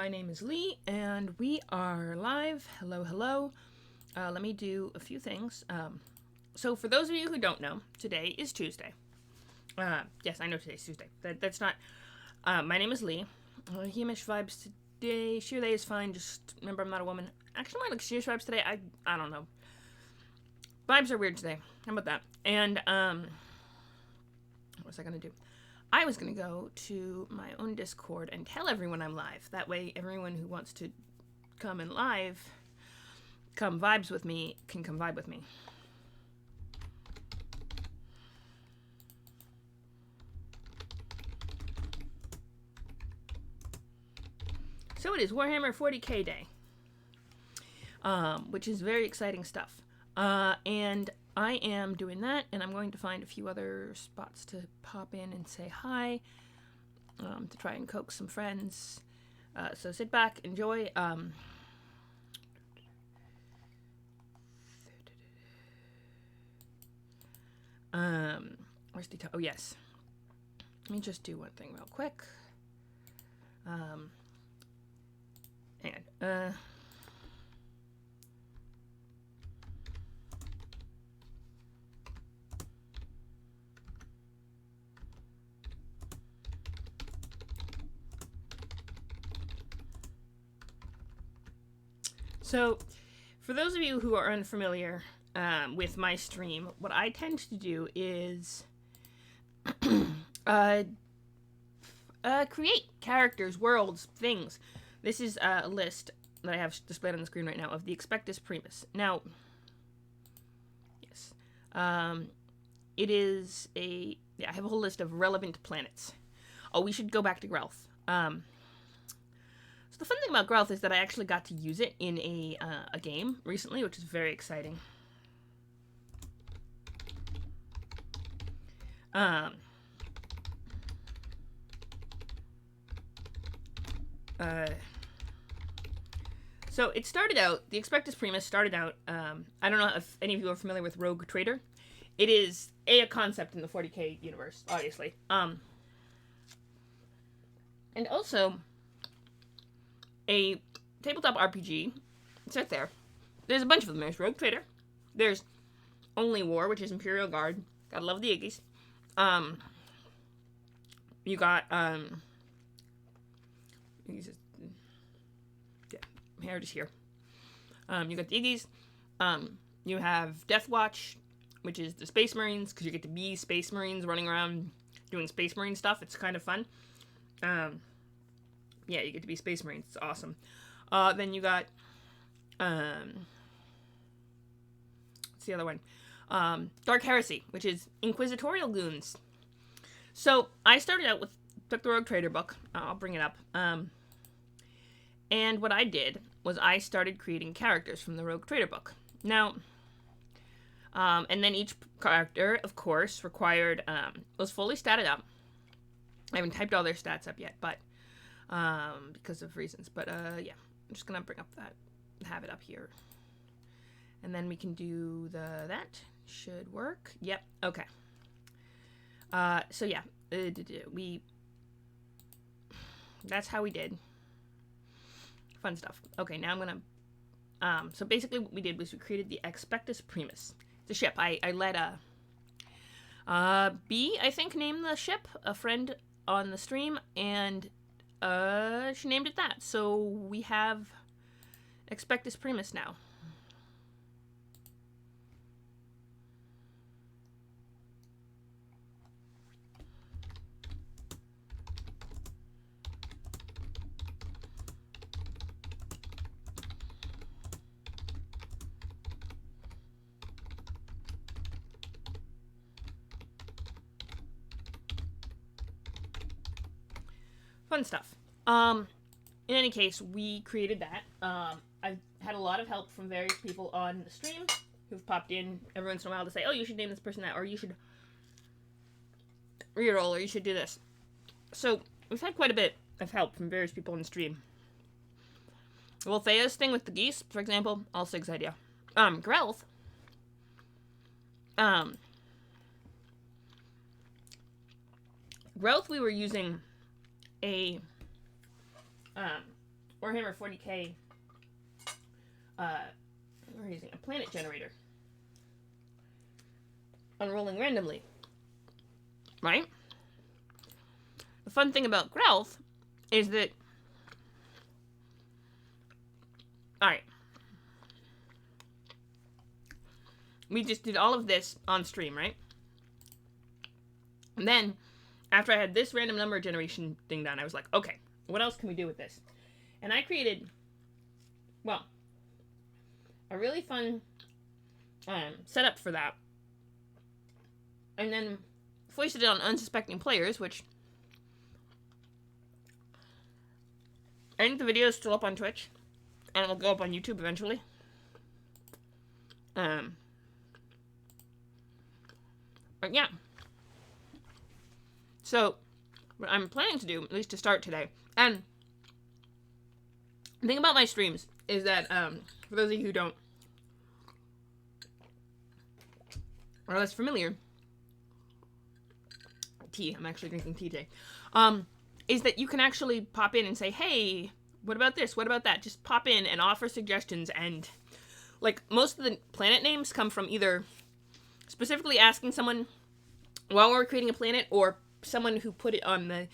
My name is Lee, and we are live. Hello, hello. Let me do a few things. So, for those of you who don't know, today is Tuesday. Yes, I know today's Tuesday. That's not. My name is Lee. Heemish vibes today. Sheer day is fine. Just remember, I'm not a woman. Actually, I like Sheer vibes today. I don't know. Vibes are weird today. How about that? And what was I gonna do? I was going to go to my own Discord and tell everyone I'm live. That way, everyone who wants to come in live, come vibes with me, can come vibe with me. So it is Warhammer 40k day, which is very exciting stuff. And I am doing that, and I'm going to find a few other spots to pop in and say hi, to try and coax some friends. So sit back, enjoy. Where's the oh yes. Let me just do one thing real quick. And So, for those of you who are unfamiliar with my stream, what I tend to do is create characters, worlds, things. This is a list that I have displayed on the screen right now of the Expectus Primus. Now, yes, it is I have a whole list of relevant planets. Oh, we should go back to Grelth. So the fun thing about Grelth is that I actually got to use it in a game recently, which is very exciting. So it started out, the Expectus Primus started out, I don't know if any of you are familiar with Rogue Trader. It is a concept in the 40k universe, obviously. And also a tabletop RPG. It's right there. There's a bunch of them. There's Rogue Trader. There's Only War, which is Imperial Guard. Gotta love the Iggies. You got here it is here. You got the Iggies. You have Death Watch, which is the Space Marines, because you get to be Space Marines running around doing Space Marine stuff. It's kind of fun. Yeah, you get to be Space Marines. It's awesome. Then you got, what's the other one? Dark Heresy, which is Inquisitorial Goons. So, I started out with, took the Rogue Trader book. I'll bring it up. And what I did was I started creating characters from the Rogue Trader book. Now, and then each character, of course, required, was fully statted up. I haven't typed all their stats up yet, but because of reasons. But yeah, I'm just gonna bring up that, have it up here, and then we can do that should work. Yep. Okay. So yeah, that's how we did. Fun stuff. Okay, now I'm gonna. So basically, what we did was we created the Expectus Primus. It's a ship. I let B, I think, name the ship, a friend on the stream, and she named it that. So we have Expectus Primus now. Fun stuff. In any case, we created that. I've had a lot of help from various people on the stream who've popped in every once in a while to say, oh, you should name this person that, or you should reroll, or you should do this. So, we've had quite a bit of help from various people on the stream. Well, Thea's thing with the geese, for example, all Sig's idea. Grelth. Grelth, we were using a Warhammer 40k, we're using a planet generator. Unrolling randomly. Right? The fun thing about Growth is that... Alright. We just did all of this on stream, right? And then, after I had this random number generation thing done, I was like, okay, what else can we do with this? And I created, well, a really fun setup for that. And then foisted it on unsuspecting players, which I think the video is still up on Twitch, and it'll go up on YouTube eventually. But yeah. So, what I'm planning to do, at least to start today, and the thing about my streams is that, for those of you who don't, or less familiar, I'm actually drinking tea today, is that you can actually pop in and say, hey, what about this? What about that? Just pop in and offer suggestions, and, like, most of the planet names come from either specifically asking someone while we're creating a planet, or someone who put it on the,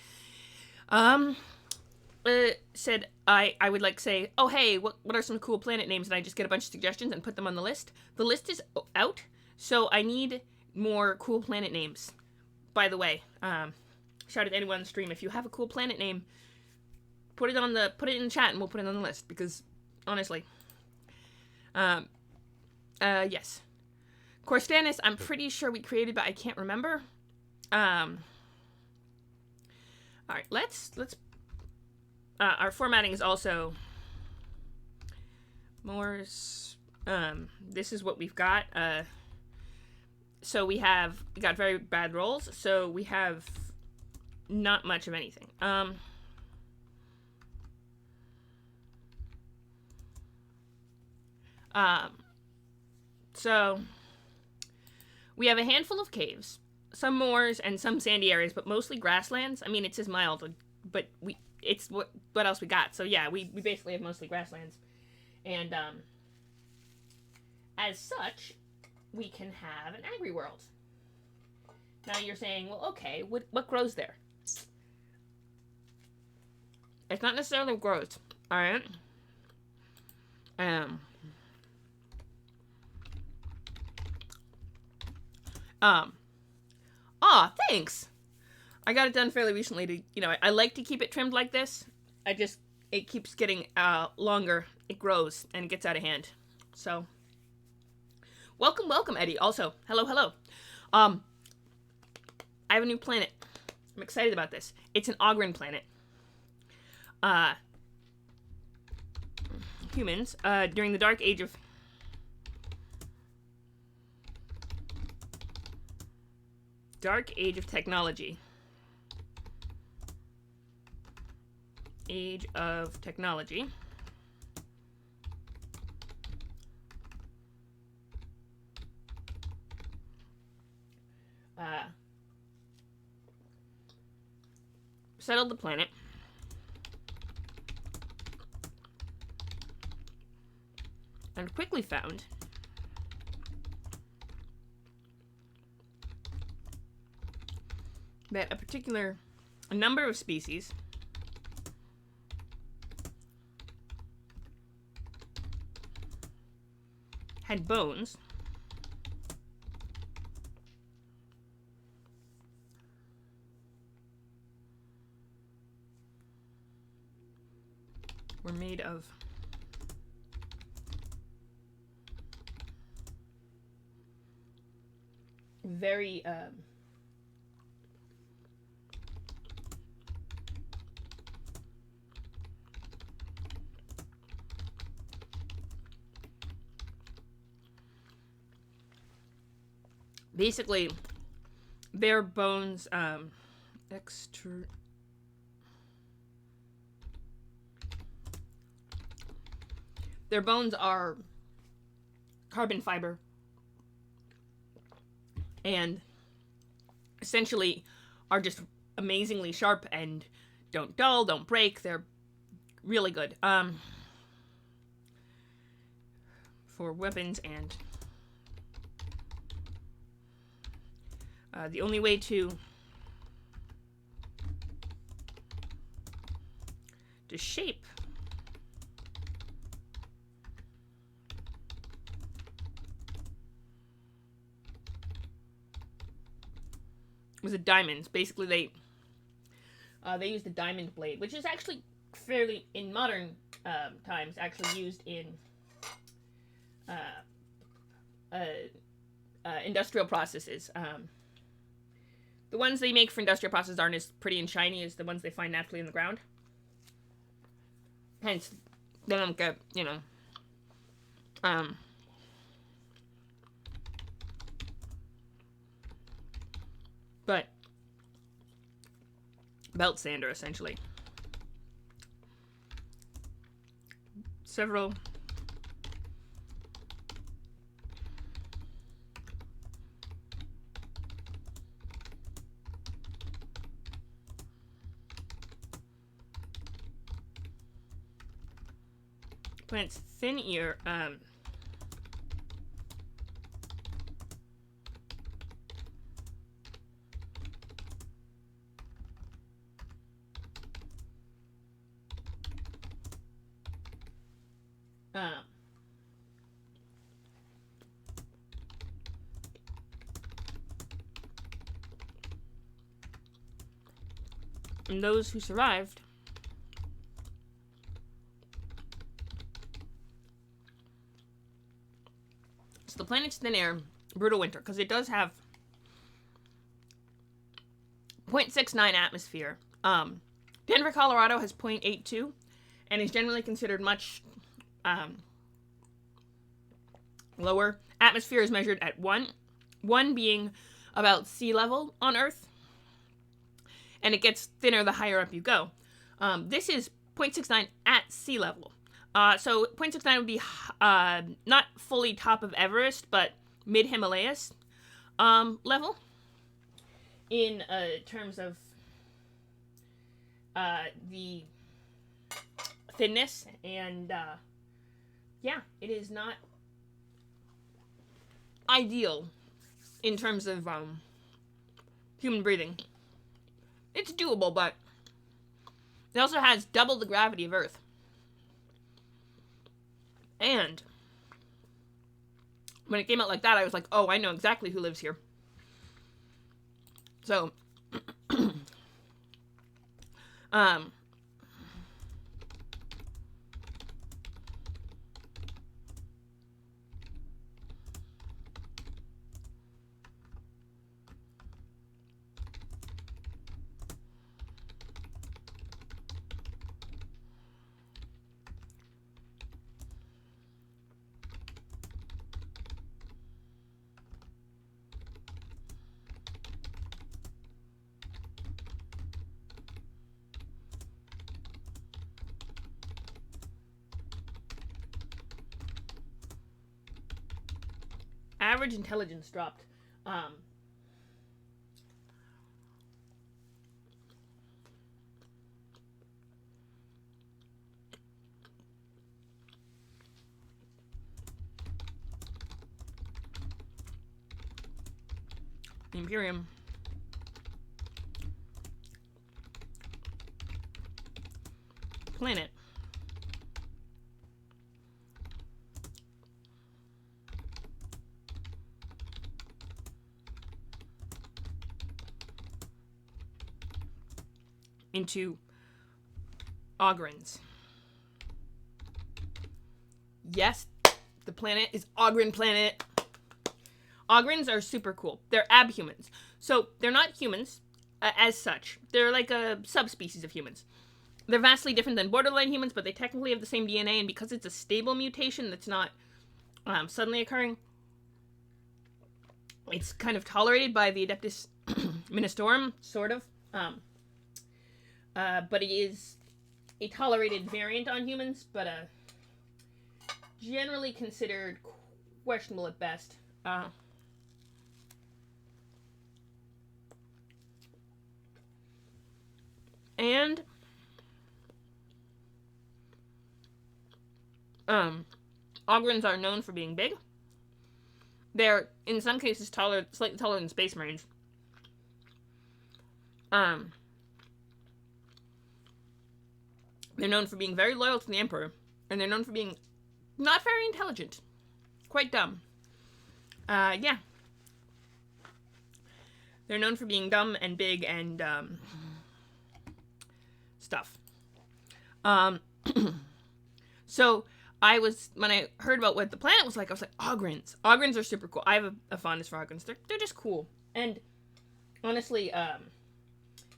said, I would, like, say, oh, hey, what are some cool planet names? And I just get a bunch of suggestions and put them on the list. The list is out, so I need more cool planet names. By the way, shout out to anyone on the stream. If you have a cool planet name, put it in the chat and we'll put it on the list, because honestly, yes. Corstanus, I'm pretty sure we created, but I can't remember. All right, let's our formatting is also Moore's, this is what we've got. So we got very bad rolls, so we have not much of anything. So we have a handful of caves, some moors and some sandy areas, but mostly grasslands. I mean, it says mild, but it's what else we got. So yeah, we basically have mostly grasslands. And as such, we can have an agri-world. Now you're saying, well, okay, what grows there? It's not necessarily what grows, alright? Thanks! I got it done fairly recently to, I like to keep it trimmed like this. It keeps getting longer. It grows, and it gets out of hand. So, welcome, Eddie. Also, hello. I have a new planet. I'm excited about this. It's an Ogryn planet. Humans, during the Dark Age of... Technology. Age of Technology. Settled the planet. And quickly found that a number of species had bones were made of very basically their bones their bones are carbon fiber and essentially are just amazingly sharp and don't dull, don't break. They're really good. For weapons and the only way to shape was a diamonds. Basically, they used a diamond blade, which is actually fairly in modern times actually used in industrial processes. The ones they make for industrial processes aren't as pretty and shiny as the ones they find naturally in the ground. Hence, they don't get, but belt sander, essentially. Several plants thin ear, and those who survived so the planet's thin air, brutal winter, because it does have 0.69 atmosphere. Denver, Colorado has 0.82 and is generally considered much lower. Atmosphere is measured at 1 being about sea level on Earth, and it gets thinner the higher up you go. This is 0.69 at sea level. So 0.69 would be not fully top of Everest, but mid-Himalayas level in terms of the thinness. And yeah, it is not ideal in terms of human breathing. It's doable, but it also has double the gravity of Earth. And when it came out like that, I was like, oh, I know exactly who lives here. So, average intelligence dropped. The Imperium planet into Ogrins. Yes, the planet is Ogren planet. Ogrins are super cool. They're abhumans. So they're not humans as such. They're like a subspecies of humans. They're vastly different than borderline humans, but they technically have the same DNA, and because it's a stable mutation that's not suddenly occurring, it's kind of tolerated by the Adeptus Ministorum, sort of. But it is a tolerated variant on humans, but generally considered questionable at best. And Um, Ogrins are known for being big. They're, in some cases, slightly taller than Space Marines. Um, they're known for being very loyal to the Emperor, and they're known for being not very intelligent. Quite dumb. Yeah. They're known for being dumb and big and, stuff. So, when I heard about what the planet was like, I was like, Ogrins. Ogrins are super cool. I have a fondness for Ogrins. They're just cool. And, honestly,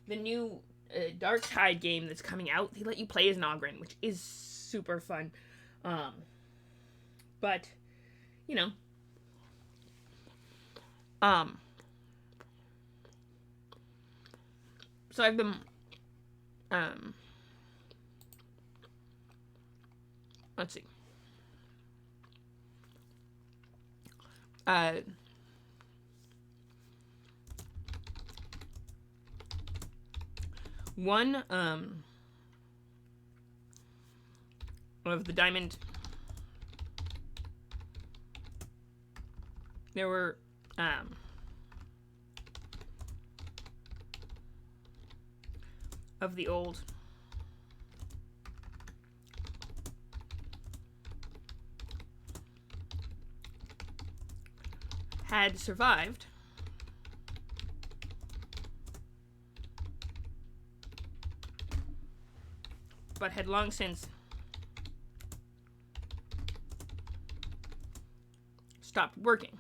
the new Darktide game that's coming out, they let you play as an Ogrin, which is super fun. But, you know. So I've been, let's see. One, of the diamond, there were, of the old had survived, but had long since stopped working.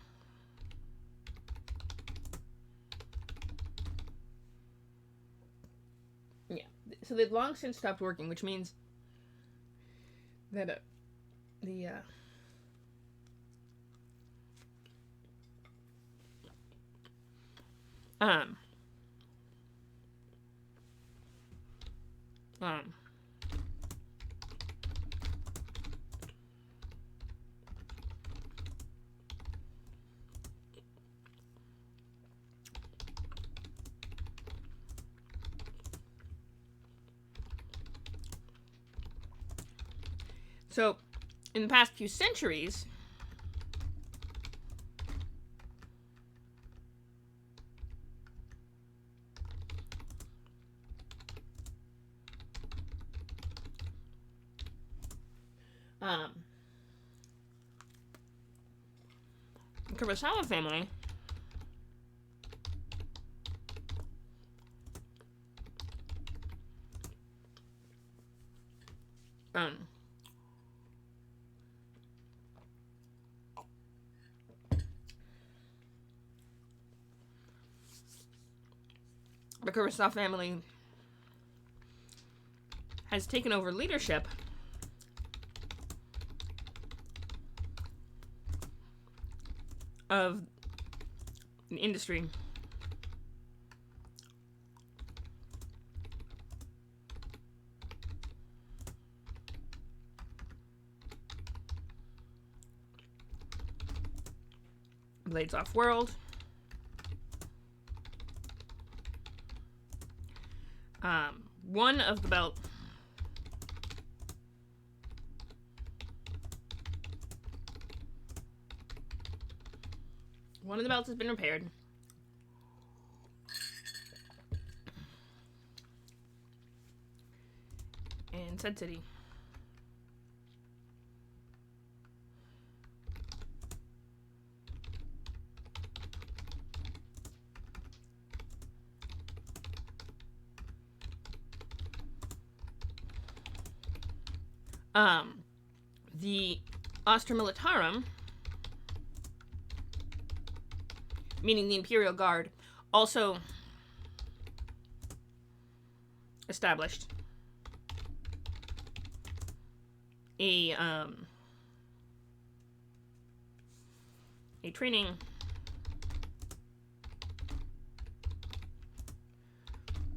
Yeah, so they've long since stopped working, which means that the so in the past few centuries, the Kurosawa family the Kurosawa family has taken over leadership of an industry Blades Off World, one of the belts has been repaired. In said city. The Astra Militarum, meaning the Imperial Guard, also established a training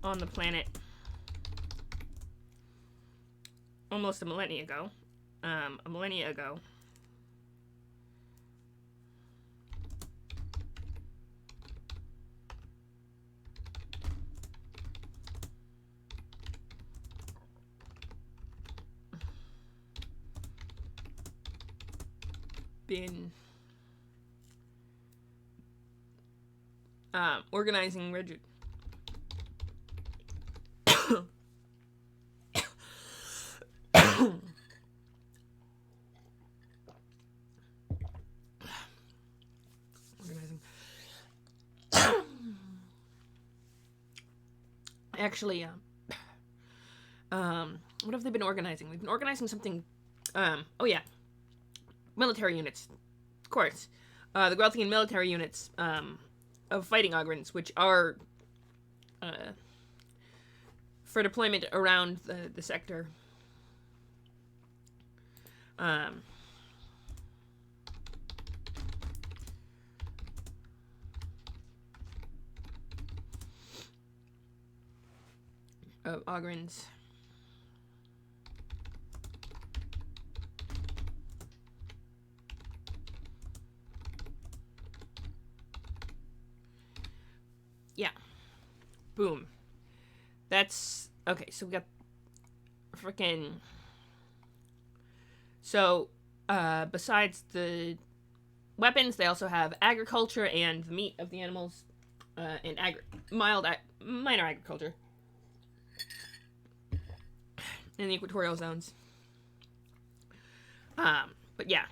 on the planet almost a millennia ago. been organizing rigid. Organizing. Actually, what have they been organizing? We've been organizing something. Oh yeah, military units, of course. The Grelthian military units of fighting Ogrins, which are for deployment around the sector. Of Ogrins. Yeah. Boom. That's okay. So we got freaking. So, besides the weapons, they also have agriculture and the meat of the animals, and minor agriculture in the equatorial zones. But yeah.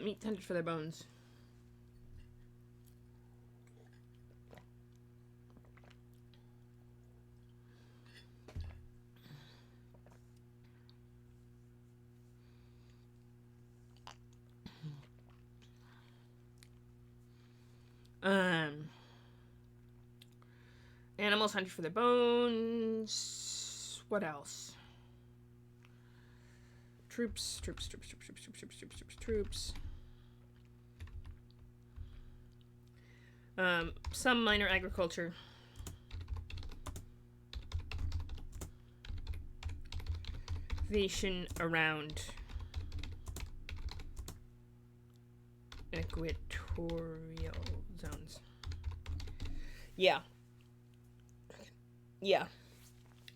Meat tended for their bones. Animals hunted for their bones. What else? Troops. Some minor agriculture. Cultivation around equatorial zones. Yeah. Yeah.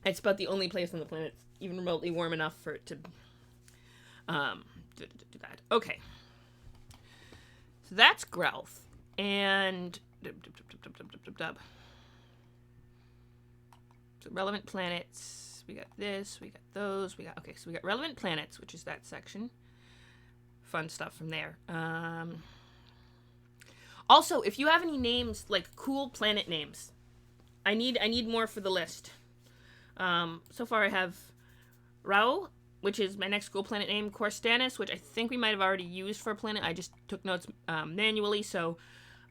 It's about the only place on the planet even remotely warm enough for it to do that. Okay. So that's Grelth. And so relevant planets. We got this, we got those, we got okay, so we got relevant planets, which is that section. Fun stuff from there. Also, if you have any names, like cool planet names, I need more for the list. So far I have Rao, which is my next cool planet name, Corstanus, which I think we might have already used for a planet. I just took notes manually, so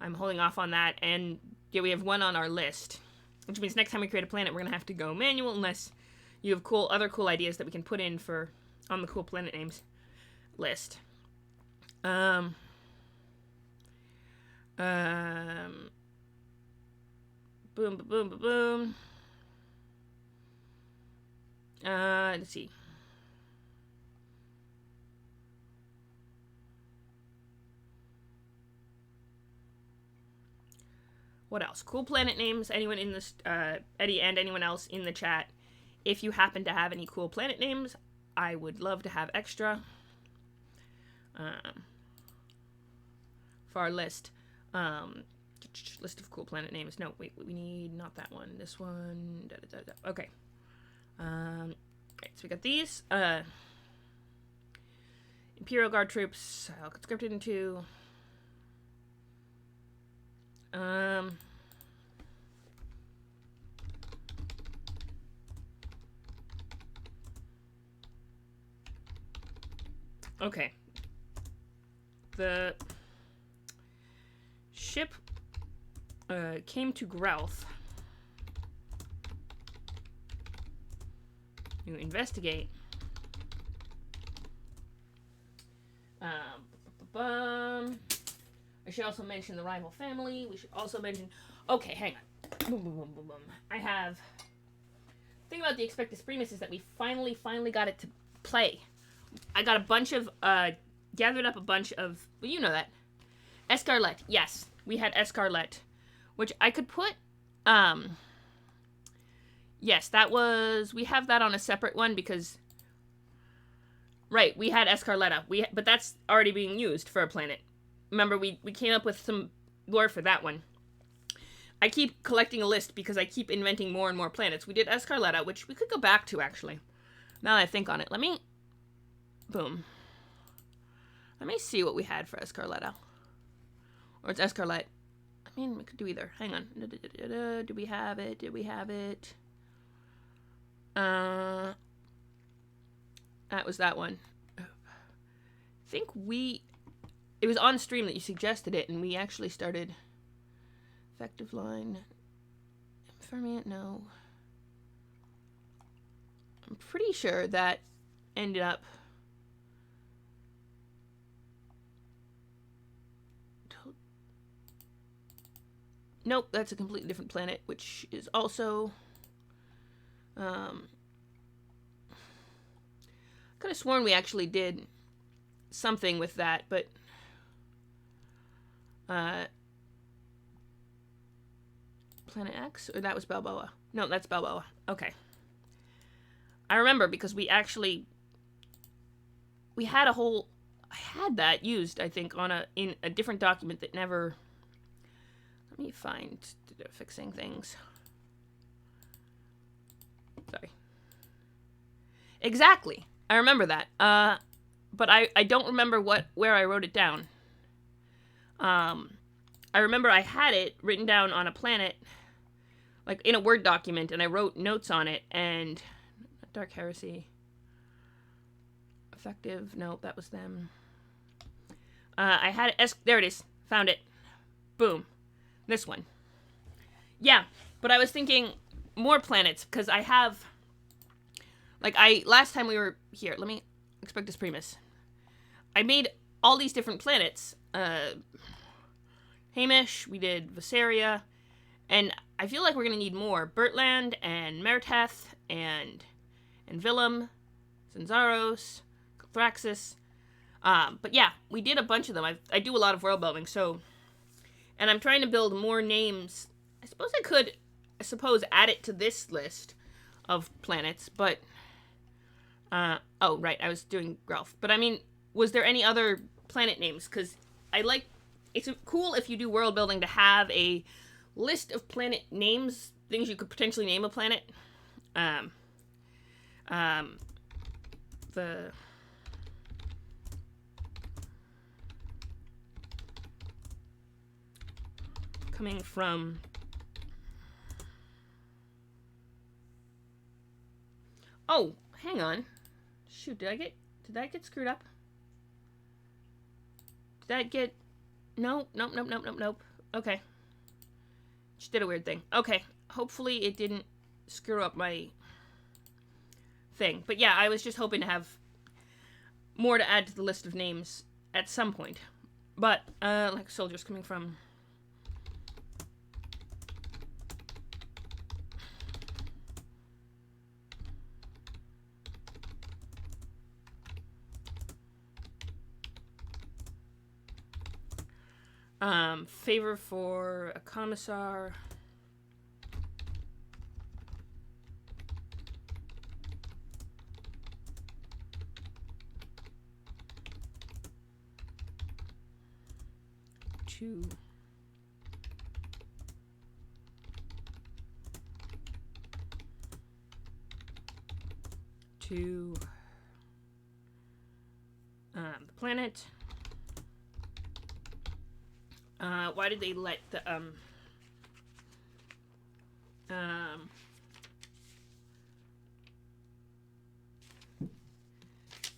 I'm holding off on that. And yeah, we have one on our list, which means next time we create a planet, we're gonna have to go manual unless you have other cool ideas that we can put in on the cool planet names list. Boom, boom, boom, boom. Let's see. What else? Cool planet names. Anyone in this, Eddie and anyone else in the chat, if you happen to have any cool planet names, I would love to have extra for our list. List of cool planet names. No, wait, we need not that one. This one. Okay. Right, so we got these. Imperial Guard troops. I'll conscript it into. Okay. The ship came to Growth to investigate. I should also mention the rival family. We should also mention... Okay, hang on. Boom, boom, boom, boom, boom. I have... The thing about the Expectus Primus is that we finally got it to play. I got a bunch of... gathered up a bunch of... Well, you know that. Escarlet. Yes, we had Escarlet. Which I could put... Yes, that was... We have that on a separate one because... Right, we had Escarletta. But that's already being used for a planet. Remember, we came up with some lore for that one. I keep collecting a list because I keep inventing more and more planets. We did Escarletta, which we could go back to, actually. Now that I think on it. Let me... Boom. Let me see what we had for Escarletta. Or it's Escarlet. I mean, we could do either. Hang on. Did we have it? Did we have it? That was that one. I think we... It was on stream that you suggested it, and we actually started... Effective line. Fermiant, no. I'm pretty sure that ended up... Nope, that's a completely different planet, which is also... Could have sworn we actually did something with that, but... Planet X? Or that was Balboa? No, that's Balboa. Okay. I remember because we actually... We had a whole... I had that used, I think, in a different document that never... Let me find... Fixing things. Sorry. Exactly. I remember that. But I don't remember where I wrote it down. I remember I had it written down on a planet, like in a Word document, and I wrote notes on it, and... Dark Heresy. Effective. Nope, that was them. I had it... There it is. Found it. Boom. This one. Yeah, but I was thinking more planets, because I have... Like, last time we were here, let me... Expectus Primus. I made all these different planets. Hamish, we did Viseria, and I feel like we're going to need more. Bertland, and Meriteth, and Willem, Zanzaros, Thraxis. But yeah, we did a bunch of them. I do a lot of world building, so... And I'm trying to build more names. I suppose I could, add it to this list of planets, but... oh, right, I was doing Growth. But I mean, was there any other planet names? Because I like... It's cool if you do world building to have a list of planet names, things you could potentially name a planet. The... Coming from... Oh, hang on. Shoot, did that get screwed up? Did that get... Nope. Okay. Just did a weird thing. Okay. Hopefully it didn't screw up my thing. But yeah, I was just hoping to have more to add to the list of names at some point. But, like soldiers coming from... favor for a commissar. To the planet. Why did they let the,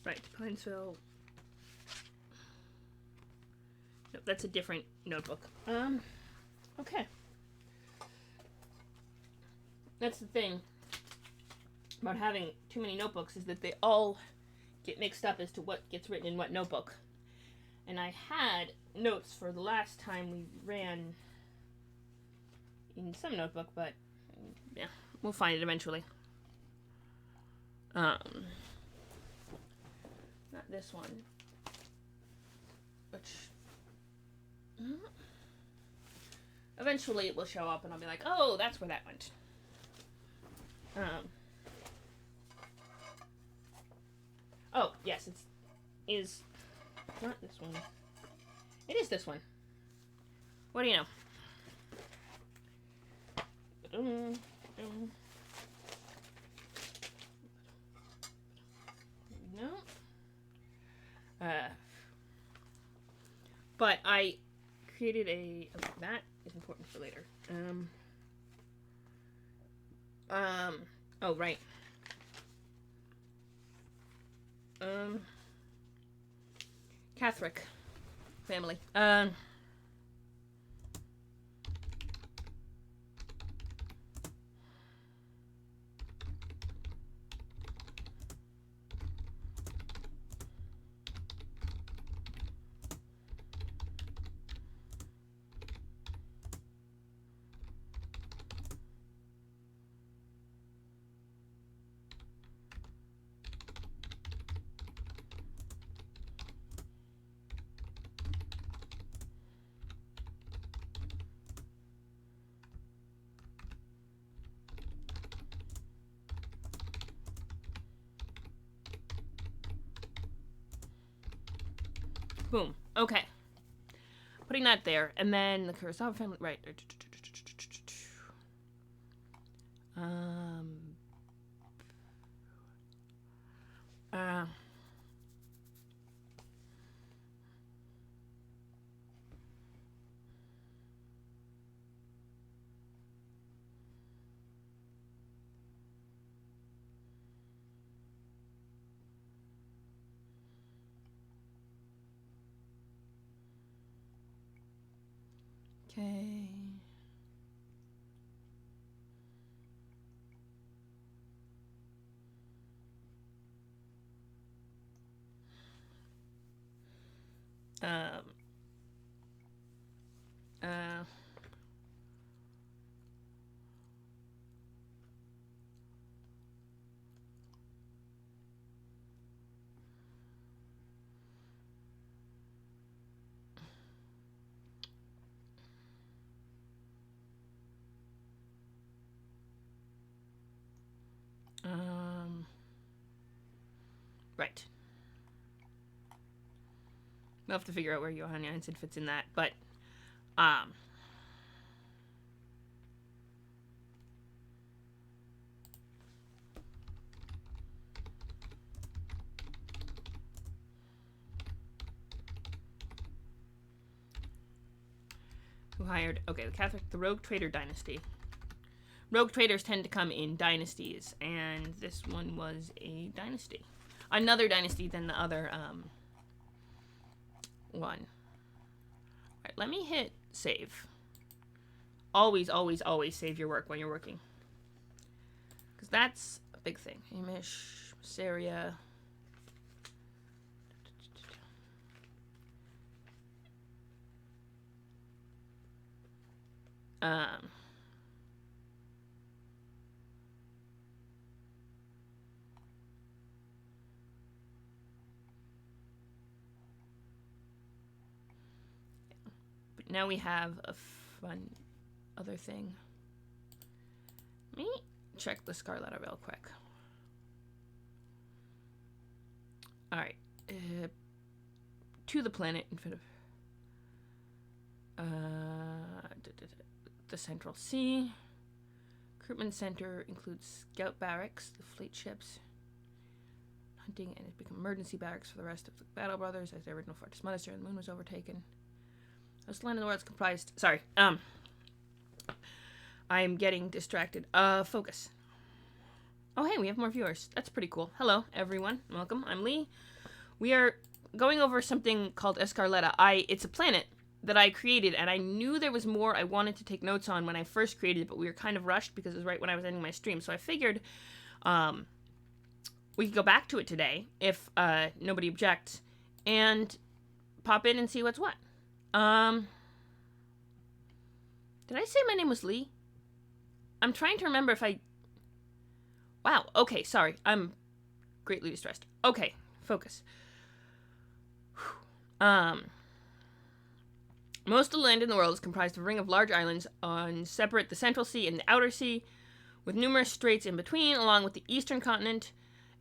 right, Pinesville, No, that's a different notebook. Okay. That's the thing about having too many notebooks, is that they all get mixed up as to what gets written in what notebook. And I had notes for the last time we ran in some notebook, but yeah, we'll find it eventually. Not this one, which eventually it will show up and I'll be like, oh, that's where that went. Oh, yes, is not this one. It is this one. What do you know? No. But I created that is important for later. Oh, right. Catholic family. Boom. Okay. Putting that there, and then the Kurosawa family. Right. Okay. Uh, right. We'll have to figure out where Johan Jansen fits in that, but who hired? Okay, the Rogue Trader dynasty. Rogue traders tend to come in dynasties, and this one was a dynasty. Another dynasty than the other one. Alright, let me hit save. Always, always, always save your work when you're working. Because that's a big thing. Hamish, Saria. But now we have a fun other thing. Let me check the Scarletta real quick. Alright. To the planet instead of the Central Sea. Recruitment Center includes scout barracks, the fleet ships, hunting, and it became emergency barracks for the rest of the Battle Brothers as the original Fortress Monastery and the moon was overtaken. Most land in the world is comprised. Sorry. I'm getting distracted. Focus. Oh, hey, we have more viewers. That's pretty cool. Hello, everyone. Welcome. I'm Lee. We are going over something called Escarlata. It's a planet that I created, and I knew there was more I wanted to take notes on when I first created it, but we were kind of rushed because it was right when I was ending my stream. So I figured we could go back to it today if nobody objects and pop in and see what's what. Did I say my name was Lee? I'm trying to remember if I... Wow, okay, sorry. I'm greatly distressed. Okay, focus. Most of the land in the world is comprised of a ring of large islands separate the Central Sea and the Outer Sea, with numerous straits in between, along with the eastern continent.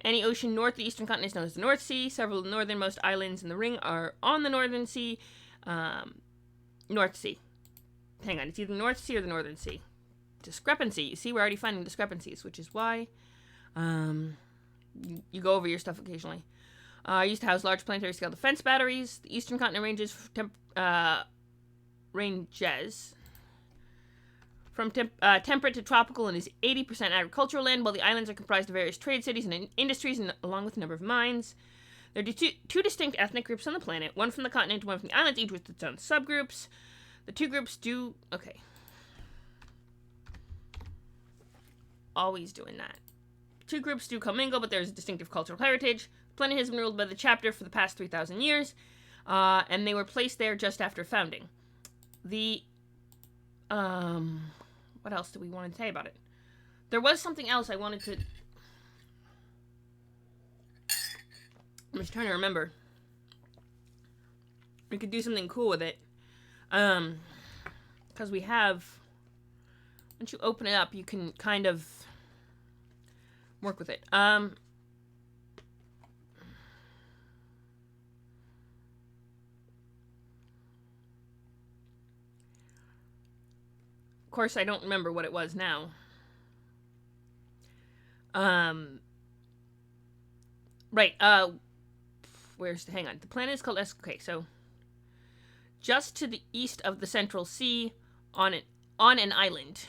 Any ocean north of the eastern continent is known as the North Sea. Several of the northernmost islands in the ring are on the Northern Sea. North Sea. Hang on, it's either the North Sea or the Northern Sea. Discrepancy. You see, we're already finding discrepancies, which is why you go over your stuff occasionally. Used to house large planetary scale defense batteries. The eastern continent ranges from temperate to tropical and is 80% agricultural land, while the islands are comprised of various trade cities and industries, along with a number of mines. There are two distinct ethnic groups on the planet, one from the continent, one from the islands, each with its own subgroups. The two groups do... Okay. Always doing that. Two groups do commingle, but there's a distinctive cultural heritage. The planet has been ruled by the chapter for the past 3,000 years, and they were placed there just after founding. The... What else do we want to say about it? There was something else I wanted to... I'm just trying to remember. We could do something cool with it. Because we have... Once you open it up, you can kind of work with it. Of course, I don't remember what it was now. Right, hang on. The planet is called okay, so just to the east of the Central Sea on an island.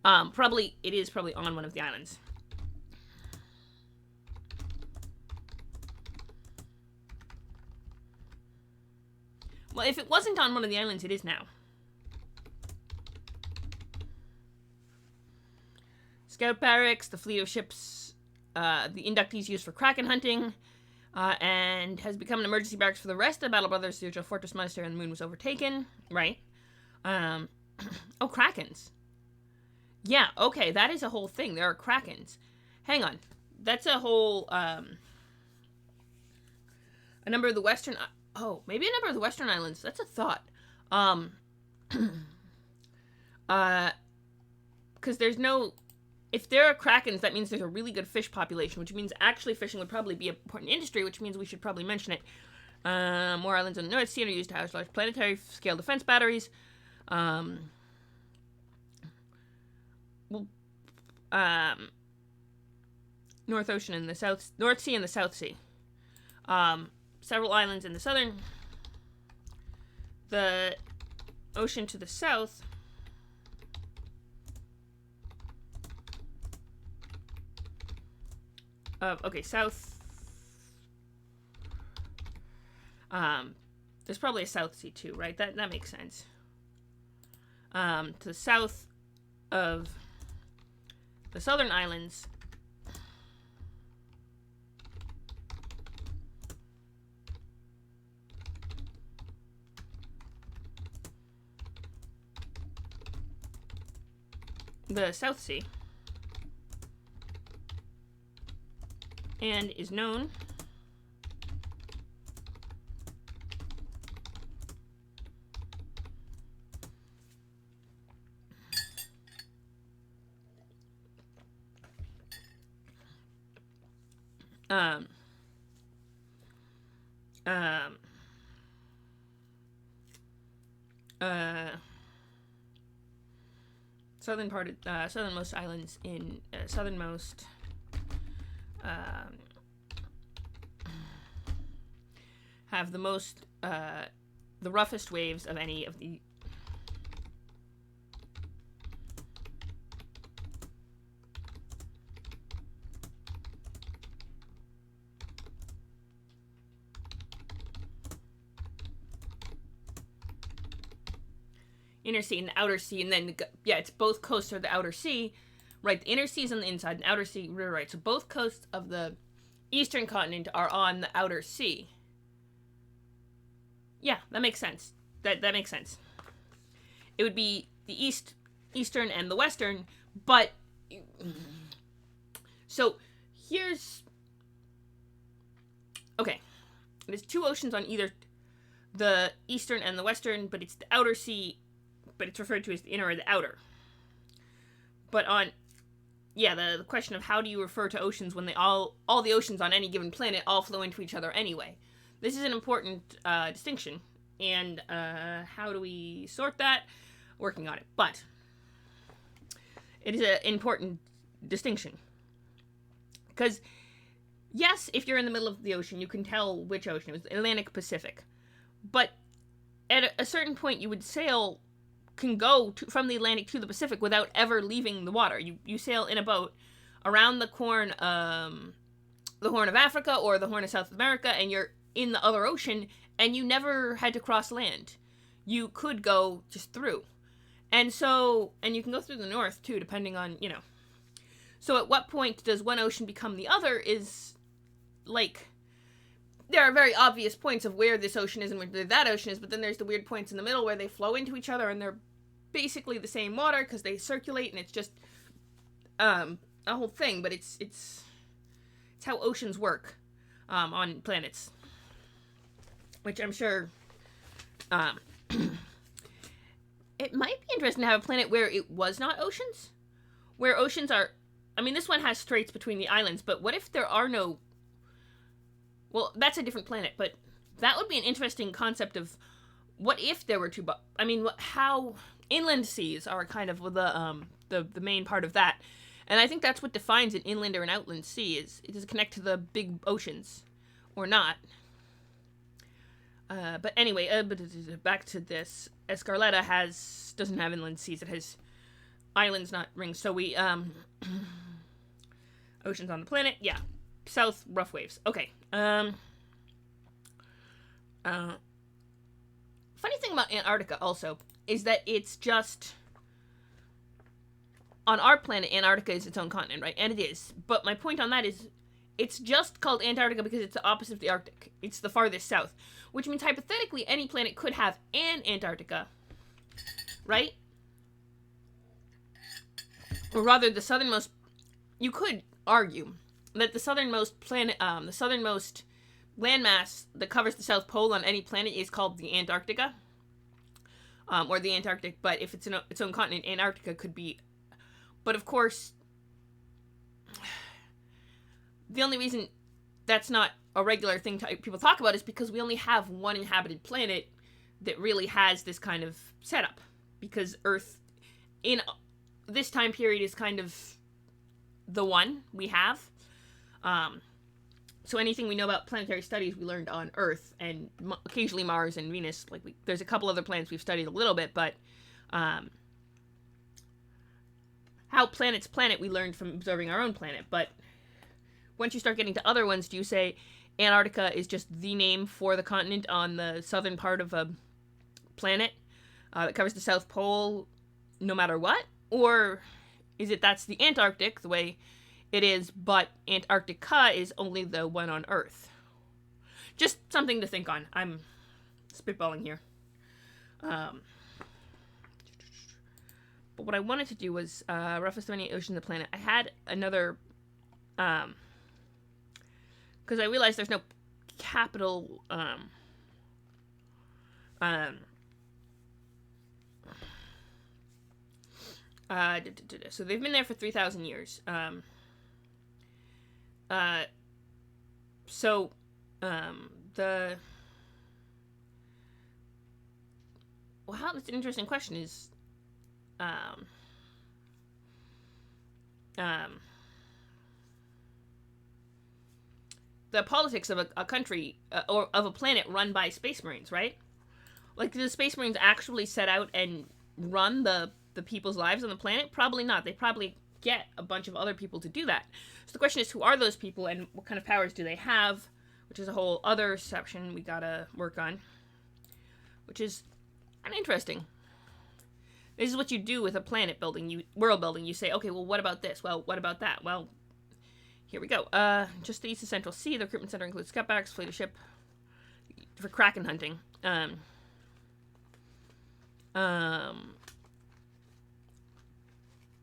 It is probably on one of the islands. Well, if it wasn't on one of the islands, it is now. Scout barracks, the fleet of ships, the inductees used for kraken hunting, and has become an emergency barracks for the rest of the Battle Brothers. The original fortress monastery on the moon was overtaken. Right. Oh, krakens. Yeah, okay, that is a whole thing. There are krakens. Hang on. That's a whole, a number of the western... Oh, maybe a number of the western islands. That's a thought. Because there's no... If there are krakens, that means there's a really good fish population, which means actually fishing would probably be an important industry, which means we should probably mention it. More islands on the North Sea are used to house large planetary-scale defense batteries. North Ocean and the North Sea and the South Sea. Several islands in the ocean to the south. South. There's probably a South Sea too, right? That makes sense. To the south of the southern islands, the South Sea, and is known southernmost islands in southernmost have the most the roughest waves of any of inner sea and the outer sea, and then it's both coasts are the outer sea, right? The inner sea is on the inside, and outer sea, right? So both coasts of the eastern continent are on the outer sea. Yeah, that makes sense. That makes sense. It would be the eastern and the western, but so here's okay. There's two oceans on either the eastern and the western, but it's the outer sea, but it's referred to as the inner or the outer. But on the question of how do you refer to oceans when they all the oceans on any given planet all flow into each other anyway. This is an important distinction, and how do we sort that? Working on it, but it is an important distinction. Because, yes, if you're in the middle of the ocean, you can tell which ocean. It was Atlantic Pacific. But at a certain point, you would can go from the Atlantic to the Pacific without ever leaving the water. You sail in a boat around the Horn of Africa or the Horn of South America, and you're in the other ocean, and you never had to cross land. You could go just through. And you can go through the north, too, depending on, So at what point does one ocean become the other is, there are very obvious points of where this ocean is and where that ocean is, but then there's the weird points in the middle where they flow into each other, and they're basically the same water because they circulate, and it's just a whole thing, but it's how oceans work on planets, which I'm sure it might be interesting to have a planet where it was not oceans, where oceans are, this one has straits between the islands, but what if there are no, well, that's a different planet, but that would be an interesting concept of what if there were two, how inland seas are kind of the main part of that, and I think that's what defines an inland or an outland sea, is it does it connect to the big oceans or not. But anyway, back to this. Escarlata doesn't have inland seas. It has islands, not rings. So we, oceans on the planet. Yeah. South, rough waves. Okay. Funny thing about Antarctica also is that it's just, on our planet, Antarctica is its own continent, right? And it is. But my point on that is, it's just called Antarctica because it's the opposite of the Arctic. It's the farthest south. Which means, hypothetically, any planet could have an Antarctica. Right? Or rather, the southernmost... You could argue that the southernmost planet... the southernmost landmass that covers the South Pole on any planet is called the Antarctica. Or the Antarctic. But if it's its own continent, Antarctica could be... But, of course... The only reason that's not a regular thing people talk about is because we only have one inhabited planet that really has this kind of setup. Because Earth, in this time period, is kind of the one we have. So anything we know about planetary studies, we learned on Earth, and occasionally Mars and Venus. There's a couple other planets we've studied a little bit, but how planets planet we learned from observing our own planet. But once you start getting to other ones, do you say Antarctica is just the name for the continent on the southern part of a planet that covers the South Pole no matter what? Or is it that's the Antarctic, the way it is, but Antarctica is only the one on Earth? Just something to think on. I'm spitballing here. But what I wanted to do was roughest of any ocean on the planet. I had another... because I realized there's no capital, so they've been there for 3,000 years. That's an interesting question, is, the politics of a country, or of a planet run by Space Marines, right? Do the Space Marines actually set out and run the people's lives on the planet? Probably not. They probably get a bunch of other people to do that. So the question is, who are those people and what kind of powers do they have? Which is a whole other section we gotta work on. Which is interesting. This is what you do with a planet building, world building. You say, okay, well, what about this? Well, what about that? Well, here we go. Just to the east of Central Sea, the recruitment center includes cutbacks, fleet of ship for kraken hunting.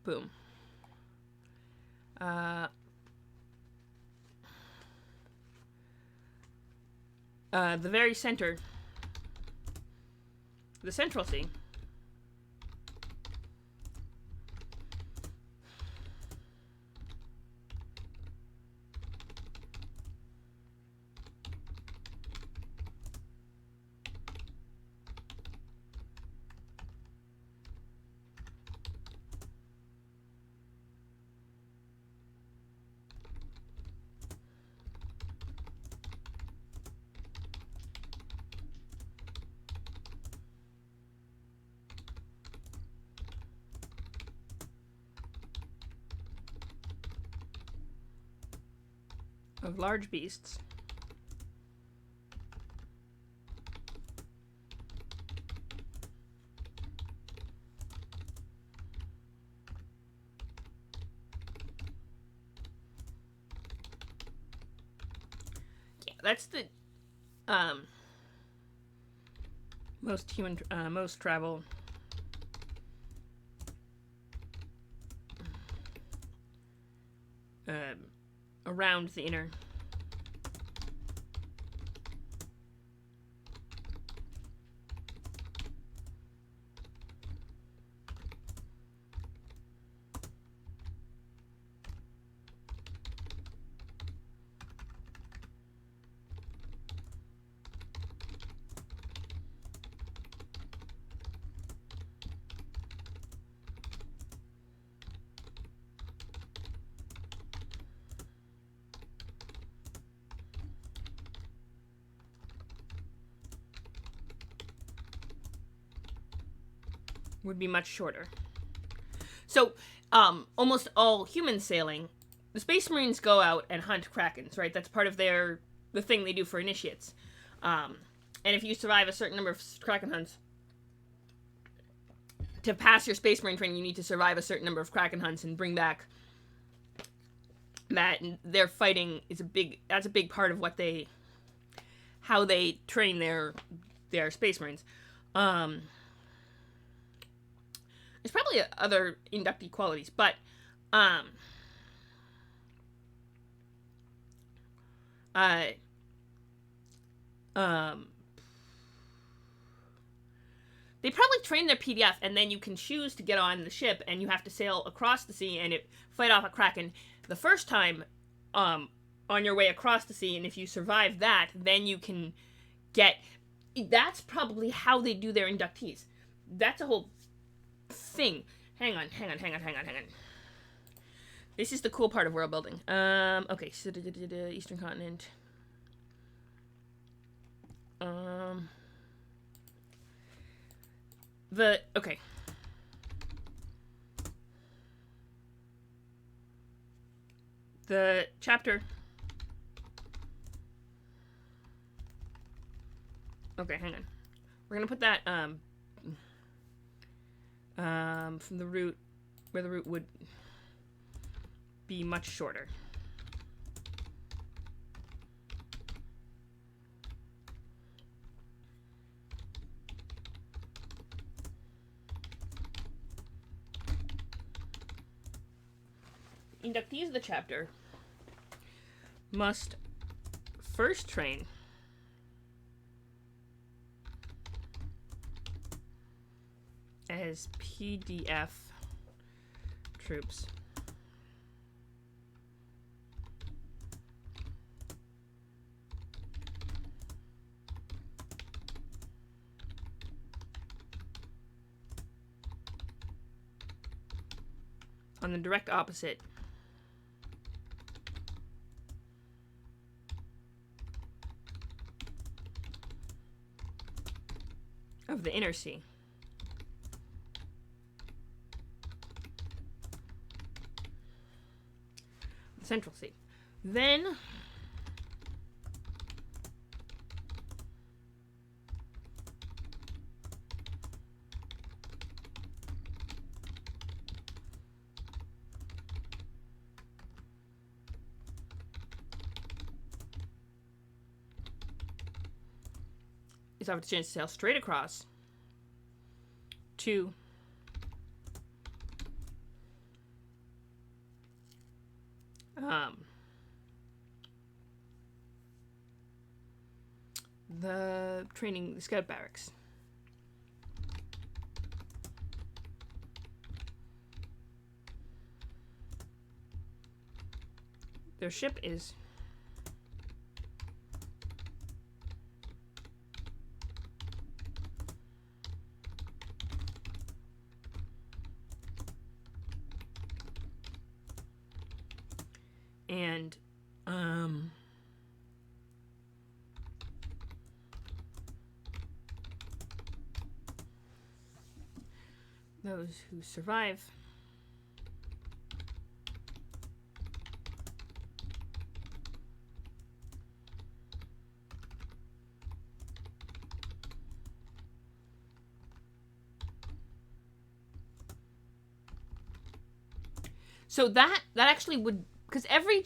Boom. The very center, the Central Sea. Of large beasts. Yeah, that's the most travel around the inner. Would be much shorter. So, almost all human sailing, the Space Marines go out and hunt krakens, right? That's part of the thing they do for initiates. And if you survive a certain number of kraken hunts, to pass your Space Marine training, you need to survive a certain number of kraken hunts and bring back that. And their fighting is that's a big part of how they train their Space Marines. There's probably other inductee qualities, but they probably train their PDF, and then you can choose to get on the ship, and you have to sail across the sea and fight off a kraken the first time on your way across the sea, and if you survive that, then you can get. That's probably how they do their inductees. That's a whole thing. Hang on. This is the cool part of world building. Okay, so Eastern Continent. Okay. The chapter. Okay, hang on. We're gonna put that from the route, where the route would be much shorter. Inductees of the chapter must first train as PDF troops. On the direct opposite of the inner sea. The Central Sea. Then is offered the chance to sail straight across to the scout barracks. Their ship is and those who survive so that actually would, because every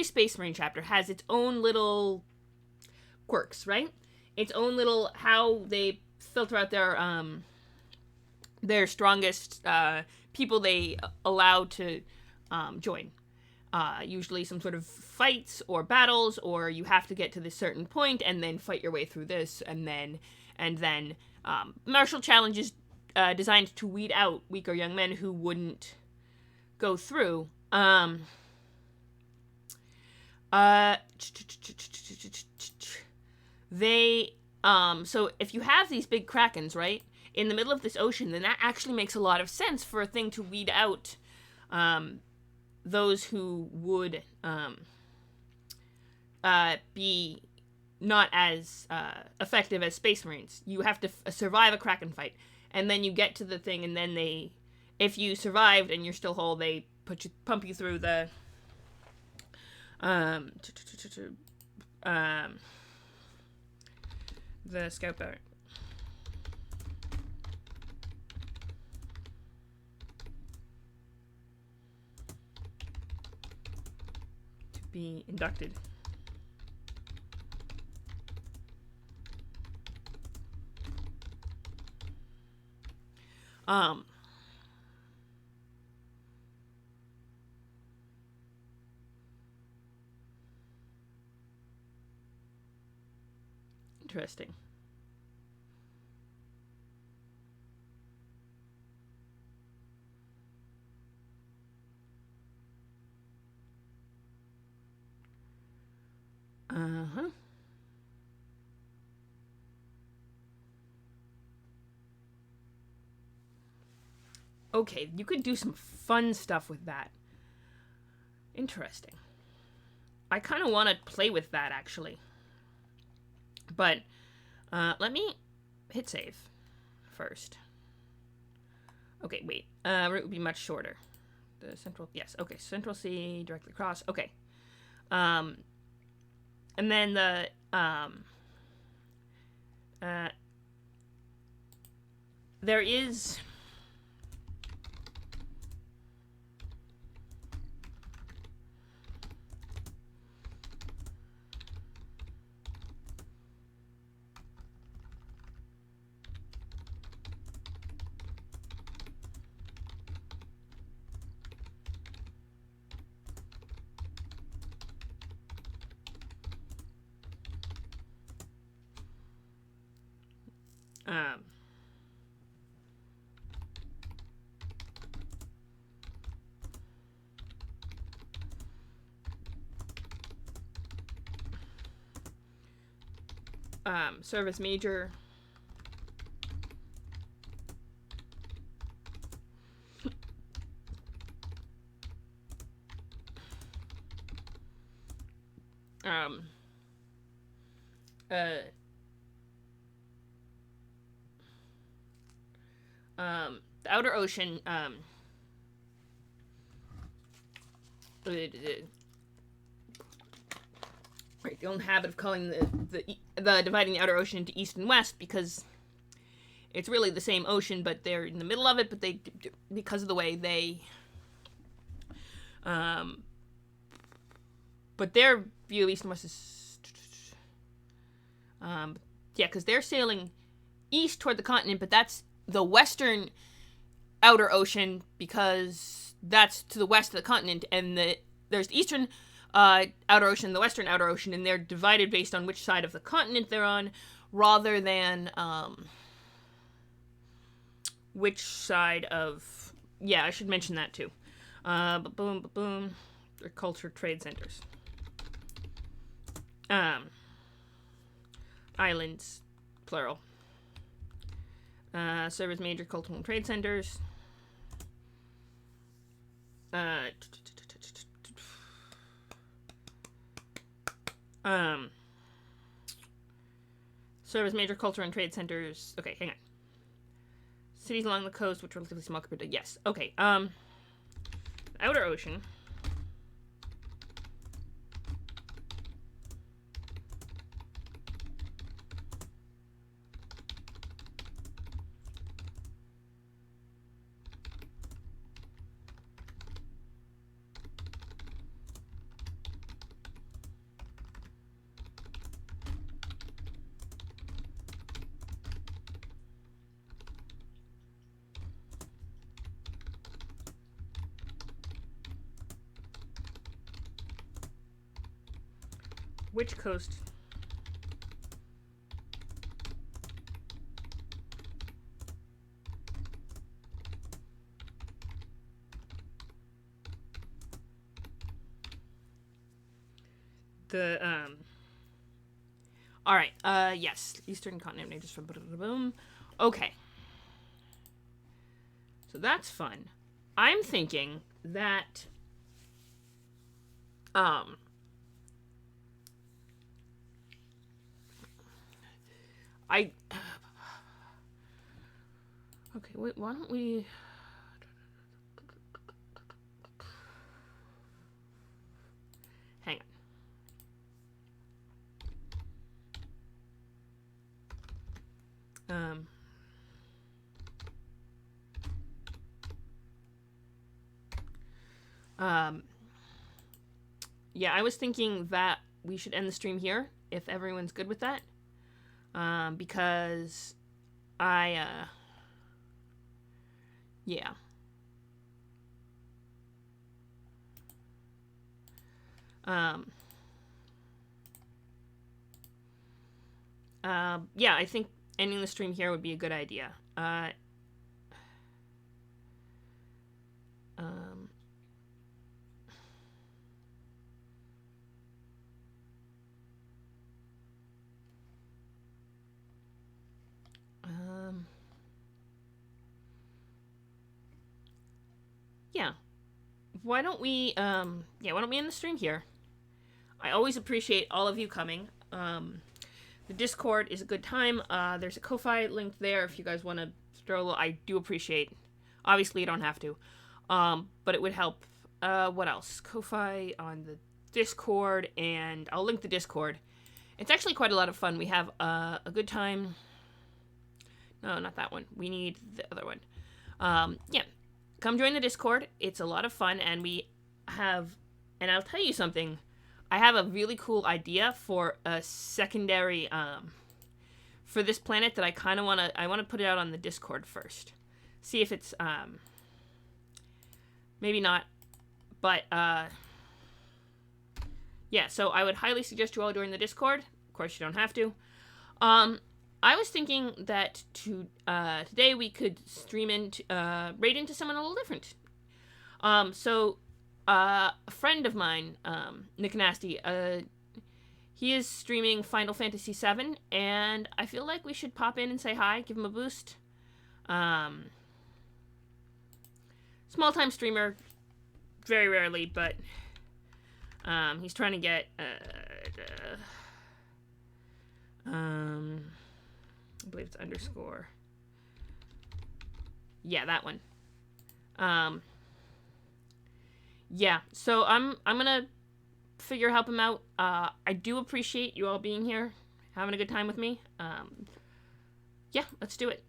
Space Marine chapter has its own little quirks, right? Its own little how they filter out their strongest people they allow to join. Usually some sort of fights or battles, or you have to get to this certain point and then fight your way through this, and then martial challenges designed to weed out weaker young men who wouldn't go through. So if you have these big krakens, right, in the middle of this ocean, then that actually makes a lot of sense for a thing to weed out those who would be not as effective as Space Marines. You have to survive a kraken fight, and then you get to the thing, and then if you survived and you're still whole, they pump you through the scout barrack. To be inducted. Interesting. Uh-huh. Okay, you could do some fun stuff with that. Interesting. I kind of want to play with that, actually. But let me hit save first. Okay, wait. Route would be much shorter. The central, yes. Okay, Central Sea, directly across. Okay. And then the there is service major. The outer ocean, right, the old habit of calling the dividing the outer ocean into east and west, because it's really the same ocean, but they're in the middle of it, but they, because of the way they, but their view of east and west is, Yeah, because they're sailing east toward the continent, but that's the western outer ocean because that's to the west of the continent, and there's the eastern outer ocean, the western outer ocean, and they're divided based on which side of the continent they're on, rather than which side of. Yeah, I should mention that too. Boom. They're culture trade centers. Islands, plural. Serve as major cultural and trade centers. Serve as major culture and trade centers. Okay, hang on. Cities along the coast, which are relatively small compared to. Yes. Okay. Outer ocean. Which coast? All right. Yes, Eastern continent ranges from boom. Okay. So that's fun. I'm thinking that okay, wait, why don't we hang on. Yeah, I was thinking that we should end the stream here if everyone's good with that. Because yeah. Yeah, I think ending the stream here would be a good idea. Yeah. Why don't we end the stream here? I always appreciate all of you coming. The Discord is a good time. There's a Ko-Fi link there if you guys want to throw a little. I do appreciate. Obviously, you don't have to, but it would help. What else? Ko-Fi on the Discord, and I'll link the Discord. It's actually quite a lot of fun. We have a good time. No, not that one. We need the other one. Yeah. Come join the Discord. It's a lot of fun, and we have. And I'll tell you something. I have a really cool idea for a secondary for this planet that I want to put it out on the Discord first. See if it's maybe not, but yeah, so I would highly suggest you all join the Discord. Of course, you don't have to. I was thinking that today we could stream into raid into someone a little different. So a friend of mine, Nick Nasty, he is streaming Final Fantasy VII, and I feel like we should pop in and say hi, give him a boost. Small-time streamer, very rarely, but he's trying to get I believe it's underscore. Yeah, that one. Yeah, so I'm gonna help him out. I do appreciate you all being here, having a good time with me. Yeah, let's do it.